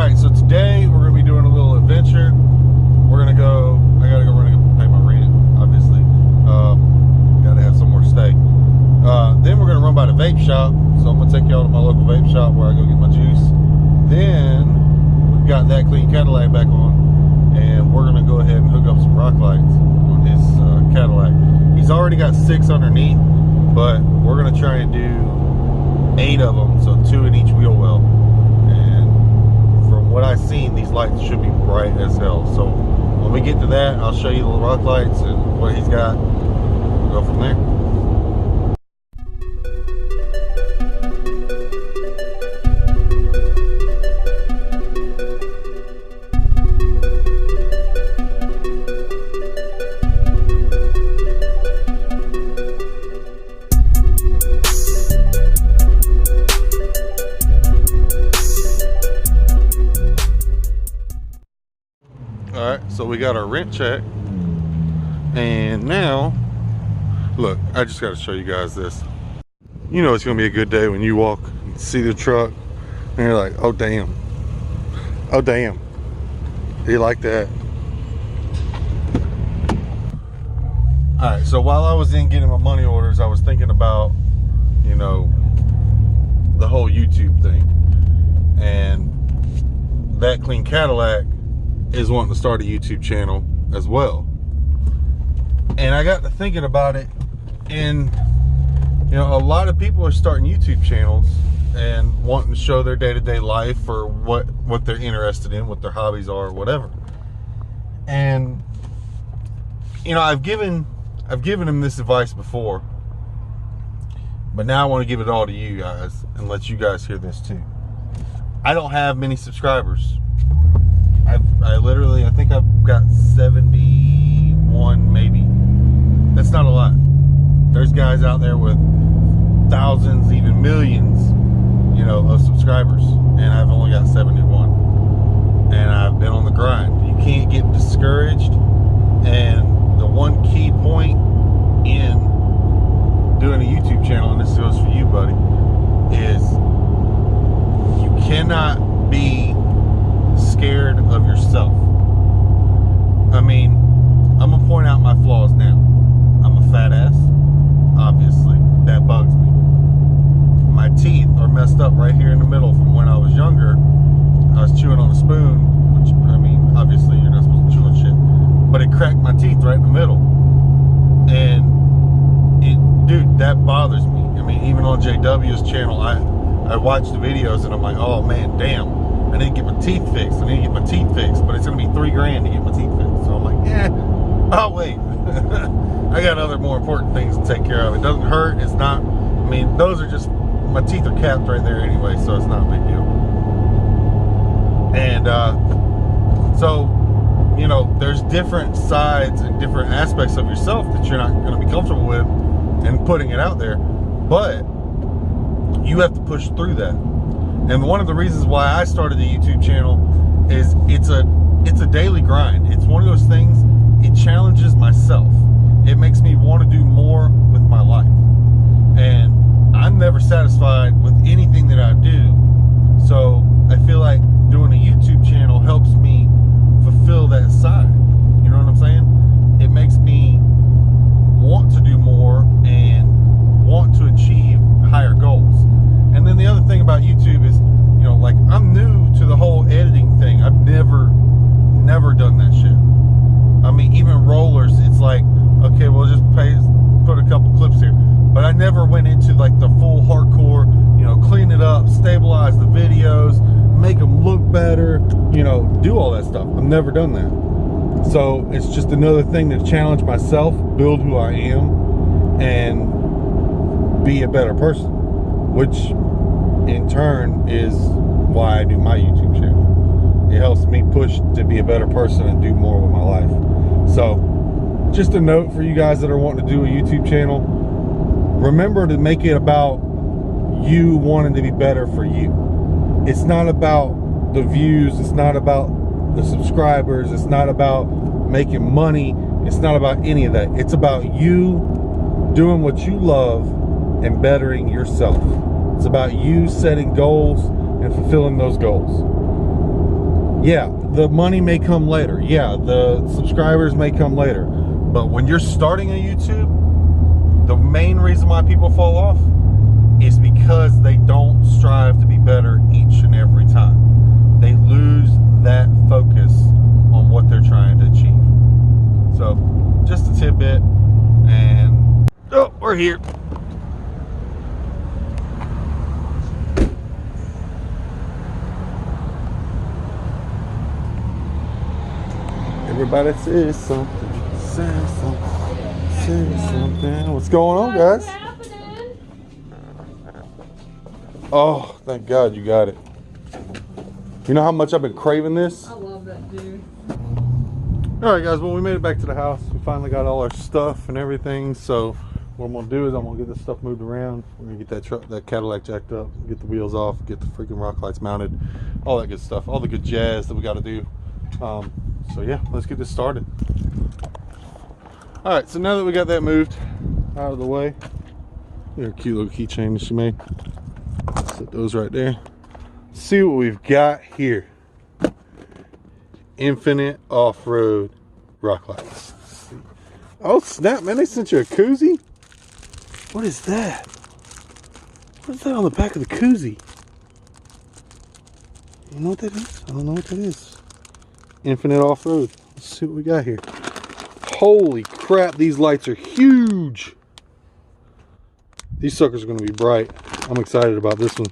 Alright, so today we're going to be doing a little adventure. We're going to go, I got to go run and pay my rent, obviously. Got to have somewhere to stay. Then we're going to run by the vape shop. So I'm going to take y'all to my local vape shop where I go get my juice. Then we've got that clean Cadillac back on. And we're going to go ahead and hook up some rock lights on his Cadillac. He's already got 6 underneath, but we're going to try and do 8 of them, so 2 in each wheel well. What I've seen, these lights should be bright as hell. So when we get to that, I'll show you the rock lights and what he's got. We'll go from there. Alright, so we got our rent check, and now, look, I just got to show you guys this. You know it's going to be a good day when you walk and see the truck, and you're like, oh damn, oh damn, do you like that? Alright, so while I was in getting my money orders, I was thinking about, you know, the whole YouTube thing, and that clean Cadillac is wanting to start a YouTube channel as well. And I got to thinking about it, and you know, a lot of people are starting YouTube channels and wanting to show their day-to-day life or what they're interested in, what their hobbies are, or whatever. And you know, I've given him this advice before, but now I want to give it all to you guys and let you guys hear this too. I don't have many subscribers. I think I've got 71 maybe. That's not a lot. There's guys out there with thousands, even millions, you know, of subscribers, and I've only got 71. And I've been on the grind. You can't get discouraged. And the one key point in doing a YouTube channel, and this goes for you, buddy, is you cannot be scared of yourself. I mean, I'm gonna point out my flaws now. I'm a fat ass, obviously. That bugs me. My teeth are messed up right here in the middle from when I was younger. I was chewing on a spoon, which, I mean, obviously you're not supposed to chew on shit, but it cracked my teeth right in the middle. And dude, that bothers me. I mean, even on JW's channel, I watch the videos and I'm like, oh man, damn, I need to get my teeth fixed. but it's gonna be $3 grand to get my teeth fixed. So I'm like, yeah, oh wait, I got other more important things to take care of. It doesn't hurt. It's not. I mean, those are just, my teeth are capped right there anyway, so it's not a big deal. And so, you know, there's different sides and different aspects of yourself that you're not going to be comfortable with, and putting it out there, but you have to push through that. And one of the reasons why I started the YouTube channel is it's a daily grind. It's one of those things, it challenges myself. It makes me want to do more with my life. And I'm never satisfied with anything that I do. So I feel like doing a YouTube channel helps me fulfill that side. You know what I'm saying? It makes me want to do more and want to achieve higher goals. And then the other thing about YouTube is, you know, like, I'm new to the whole editing thing. I've never done that shit. I mean, even rollers, it's like, okay, we'll just put a couple clips here. But I never went into like the full hardcore, you know, clean it up, stabilize the videos, make them look better, you know, do all that stuff. I've never done that. So it's just another thing to challenge myself, build who I am, and be a better person, which in turn is why I do my YouTube channel. It helps me push to be a better person and do more with my life. So just a note for you guys that are wanting to do a YouTube channel, remember to make it about you wanting to be better for you. It's not about the views, it's not about the subscribers, it's not about making money, it's not about any of that. It's about you doing what you love and bettering yourself. It's about you setting goals and fulfilling those goals. Yeah, the money may come later. Yeah, the subscribers may come later. But when you're starting a YouTube, the main reason why people fall off is because they don't strive to be better each and every time. They lose that focus on what they're trying to achieve. So, just a tidbit, and oh, we're here. Everybody says something, says something, says something. What's going on, guys? Oh, thank God you got it. You know how much I've been craving this? I love that dude. Alright guys, well we made it back to the house. We finally got all our stuff and everything. So what I'm gonna do is I'm gonna get this stuff moved around. We're gonna get that truck, that Cadillac jacked up, get the wheels off, get the freaking rock lights mounted, all that good stuff, all the good jazz that we gotta do. So yeah, let's get this started. Alright, so now that we got that moved out of the way, there's a cute little keychain that she made. Set those right there. See what we've got here. Infinite off-road rock lights. Oh snap, man, they sent you a koozie? What is that? What is that on the back of the koozie? You know what that is? I don't know what that is. Infinite off-road. Let's see what we got here. Holy crap, these lights are huge. These suckers are going to be bright. I'm excited about this one.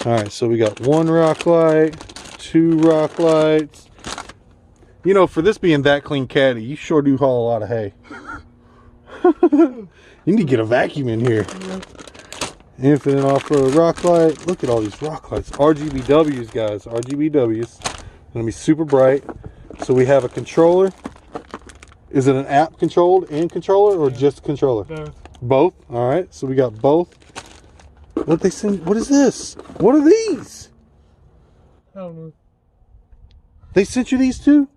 Alright, so we got one rock light, two rock lights. You know, for this being that clean caddy, you sure do haul a lot of hay. You need to get a vacuum in here. Yeah. Infinite off-road rock light. Look at all these rock lights. RGBWs, guys. RGBWs. Gonna be super bright. So we have a controller. Is it an app controlled and controller, or just a controller? Both. Both? Alright, so we got both. What they send? What is this? What are these? I don't know. They sent you these two?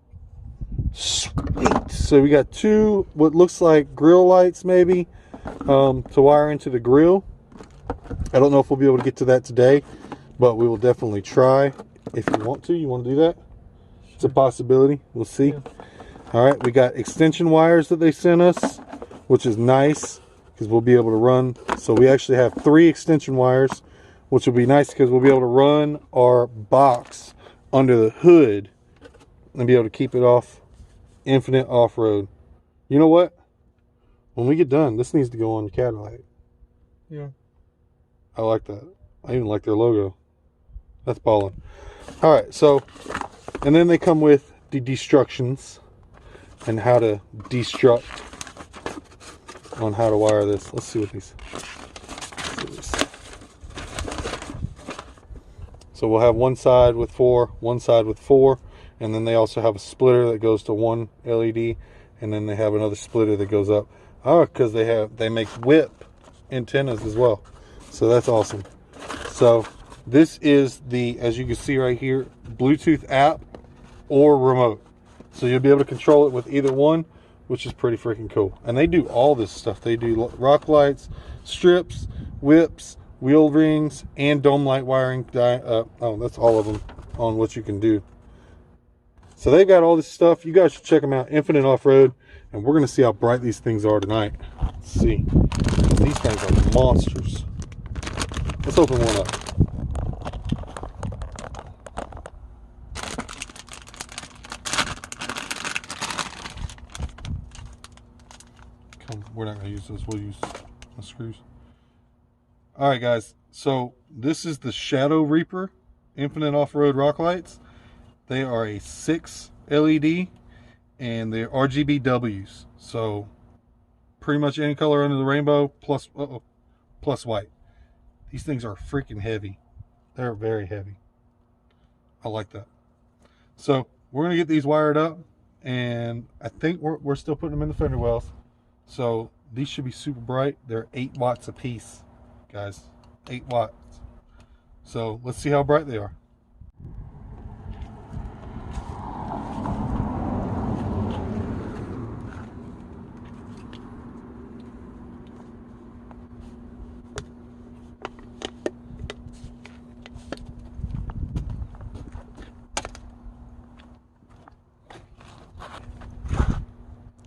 Sweet. So we got two, what looks like grill lights maybe, to wire into the grill. I don't know if we'll be able to get to that today, but we will definitely try. If you want to do that? Sure. It's a possibility. We'll see. Yeah. All right, we got extension wires that they sent us, which is nice because we'll be able to run. So we actually have 3 extension wires, which will be nice because we'll be able to run our box under the hood and be able to keep it off. Infinite off-road. You know what? When we get done, this needs to go on the Cadillac. Yeah. I like that. I even like their logo. That's ballin'. Alright, so, and then they come with the destructions and how to destruct on how to wire this. Let's see what these. So we'll have one side with 4, one side with 4. And then they also have a splitter that goes to one LED, and then they have another splitter that goes up. Oh, because they make whip antennas as well. So that's awesome. So this is the, as you can see right here, Bluetooth app or remote. So you'll be able to control it with either one, which is pretty freaking cool. And they do all this stuff. They do rock lights, strips, whips, wheel rings, and dome light wiring. Oh, that's all of them on what you can do. So they've got all this stuff. You guys should check them out. Infinite Off-Road. And we're going to see how bright these things are tonight. Let's see. These things are monsters. Let's open one up. We're not going to use this. We'll use the screws. Alright guys. So this is the Shadow Reaper Infinite Off-Road rock lights. They are a 6 LED and they're RGBWs. So pretty much any color under the rainbow plus plus white. These things are freaking heavy. They're very heavy. I like that. So we're gonna get these wired up, and I think we're still putting them in the fender wells. So these should be super bright. They're 8 watts a piece, guys. 8 watts. So let's see how bright they are.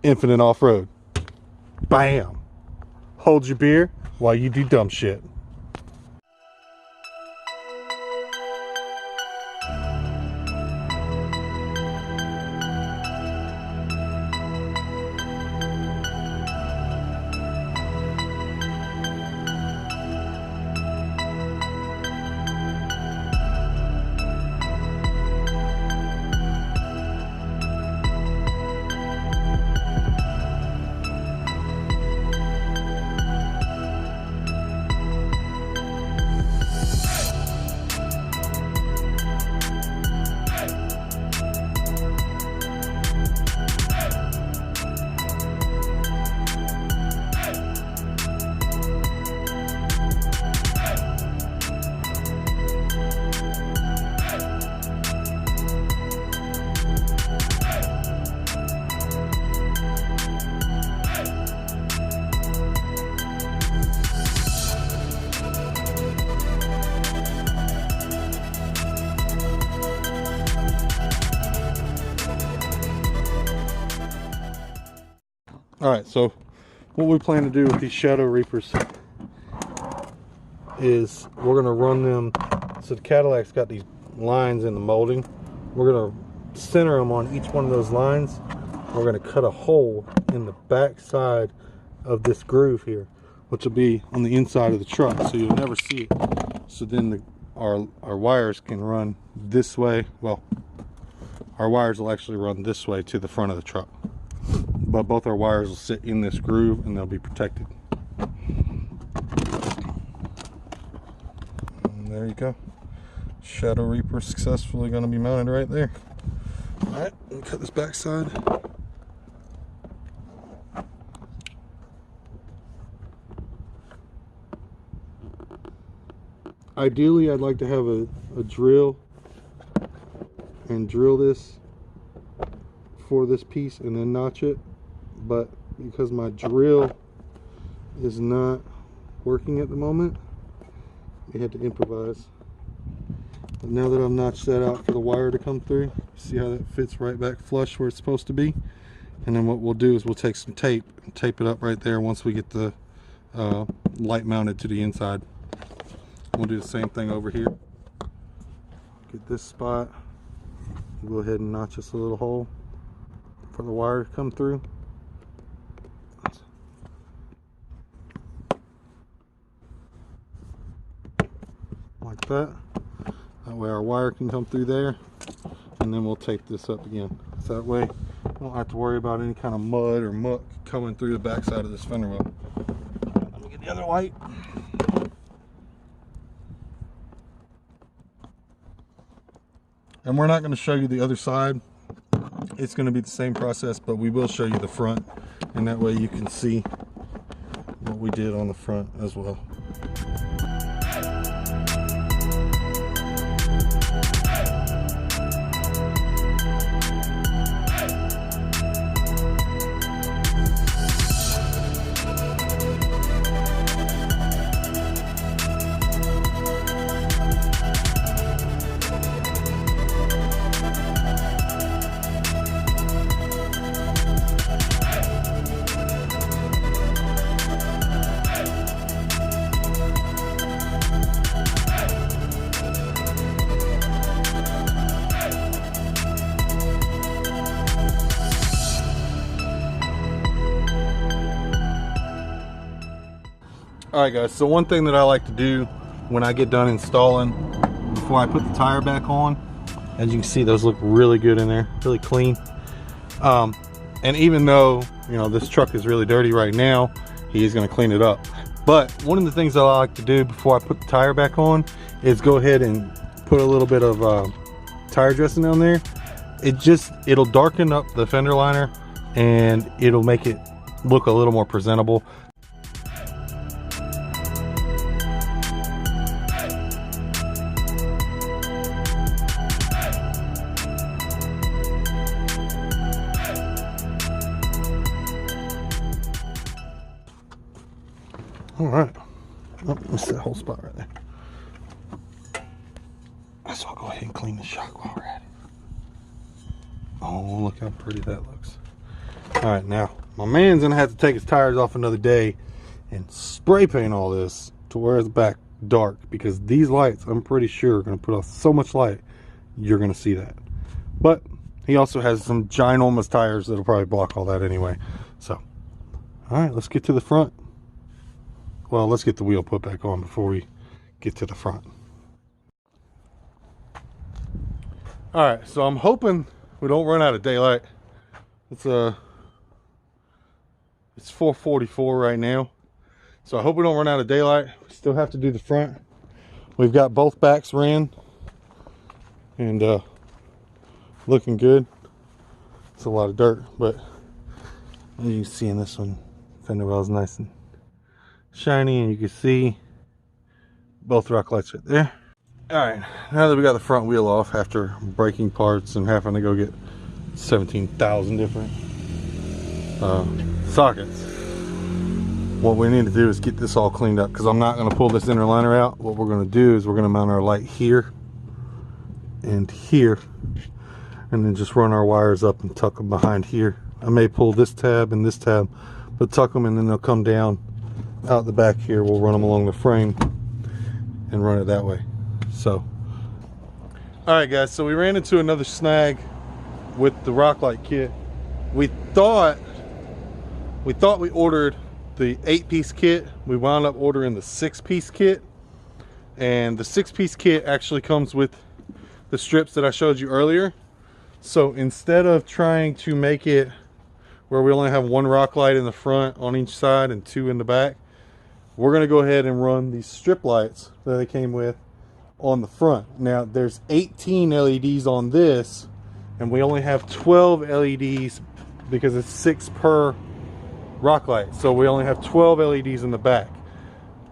Infinite Off-Road. Bam. Hold your beer while you do dumb shit. Alright, so what we plan to do with these Shadow Reapers is we're going to run them, so the Cadillac's got these lines in the molding. We're going to center them on each one of those lines. We're going to cut a hole in the back side of this groove here, which will be on the inside of the truck, so you'll never see it. So then our wires can run this way. Well, our wires will actually run this way to the front of the truck. But both our wires will sit in this groove and they'll be protected. And there you go. Shadow Reaper successfully going to be mounted right there. Alright, let me cut this back side. Ideally, I'd like to have a drill and drill this for this piece and then notch it. But because my drill is not working at the moment, we had to improvise. But now that I've notched that out for the wire to come through, see how that fits right back flush where it's supposed to be. And then what we'll do is we'll take some tape and tape it up right there once we get the light mounted to the inside. We'll do the same thing over here. Get this spot, go ahead and notch us a little hole for the wire to come through. Like that. That way our wire can come through there, and then we'll tape this up again. So that way we don't have to worry about any kind of mud or muck coming through the back side of this fender well. Let me get the other light. And we're not going to show you the other side. It's going to be the same process, but we will show you the front, and that way you can see what we did on the front as well. Alright guys, so one thing that I like to do when I get done installing, before I put the tire back on, as you can see, those look really good in there, really clean. And even though, you know, this truck is really dirty right now, he's going to clean it up. But one of the things that I like to do before I put the tire back on is go ahead and put a little bit of tire dressing on there. It'll darken up the fender liner and it'll make it look a little more presentable. All right, oh, missed that whole spot right there. So I'll go ahead and clean the shock while we're at it. Oh, look how pretty that looks. All right, now my man's gonna have to take his tires off another day and spray paint all this to where it's back dark, because these lights, I'm pretty sure, are gonna put off so much light you're gonna see that. But he also has some ginormous tires that'll probably block all that anyway. So, all right, let's get to the front. Well, let's get the wheel put back on before we get to the front. All right, so I'm hoping we don't run out of daylight. It's 4:44 right now, so I hope we don't run out of daylight. We still have to do the front. We've got both backs ran and looking good. It's a lot of dirt, but as you can see in this one, fender well is nice and shiny, and you can see both rock lights right there. All right, now that we got the front wheel off after breaking parts and having to go get 17,000 different sockets, what we need to do is get this all cleaned up, because I'm not going to pull this inner liner out. What we're going to do is we're going to mount our light here and here, and then just run our wires up and tuck them behind here. I may pull this tab and this tab, but tuck them and then they'll come down out the back here. We'll run them along the frame and run it that way. So, all right guys, so we ran into another snag with the rock light kit. We thought we ordered the 8-piece kit. We wound up ordering the 6-piece kit, and the 6-piece kit actually comes with the strips that I showed you earlier. So instead of trying to make it where we only have one rock light in the front on each side and 2 in the back, we're going to go ahead and run these strip lights that they came with on the front. Now there's 18 LEDs on this, and we only have 12 LEDs because it's 6 per rock light, so we only have 12 LEDs in the back.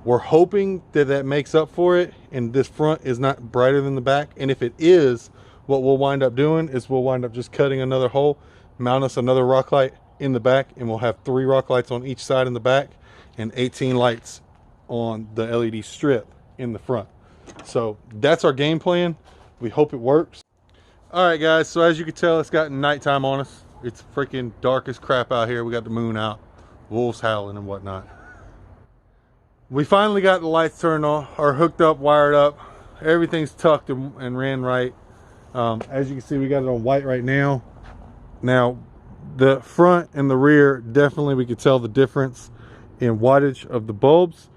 We're hoping that that makes up for it and this front is not brighter than the back, and if it is, what we'll wind up doing is we'll wind up just cutting another hole, mount us another rock light in the back, and we'll have 3 rock lights on each side in the back and 18 lights on the LED strip in the front. So that's our game plan. We hope it works. All right guys, so as you can tell, it's gotten nighttime on us. It's freaking dark as crap out here. We got the moon out, wolves howling and whatnot. We finally got the lights turned on, or hooked up, wired up. Everything's tucked and ran right. As you can see, we got it on white right now. Now the front and the rear, definitely we could tell the difference in wattage of the bulbs,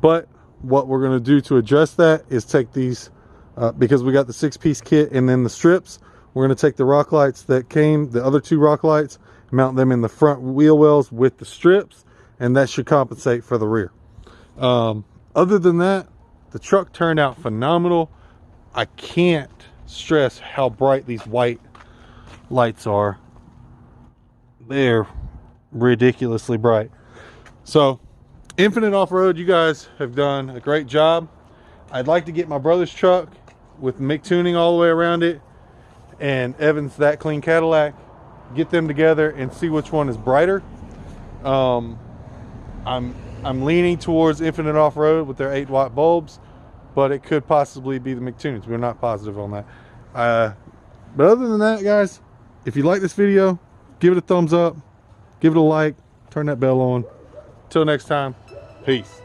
but what we're going to do to address that is take these, because we got the 6-piece kit and then the strips, we're going to take the rock lights that came, the other 2 rock lights, mount them in the front wheel wells with the strips, and that should compensate for the rear. Other than that, the truck turned out phenomenal. I can't stress how bright these white lights are. They're ridiculously bright. So Infinite Off-Road, you guys have done a great job. I'd like to get my brother's truck with Mick tuning all the way around it and Evan's That Clean Cadillac, get them together and see which one is brighter. I'm leaning towards Infinite Off-Road with their 8-watt bulbs, but it could possibly be the McTunings. We're not positive on that. But other than that, guys, if you like this video, give it a thumbs up, give it a like, turn that bell on. Till next time, peace.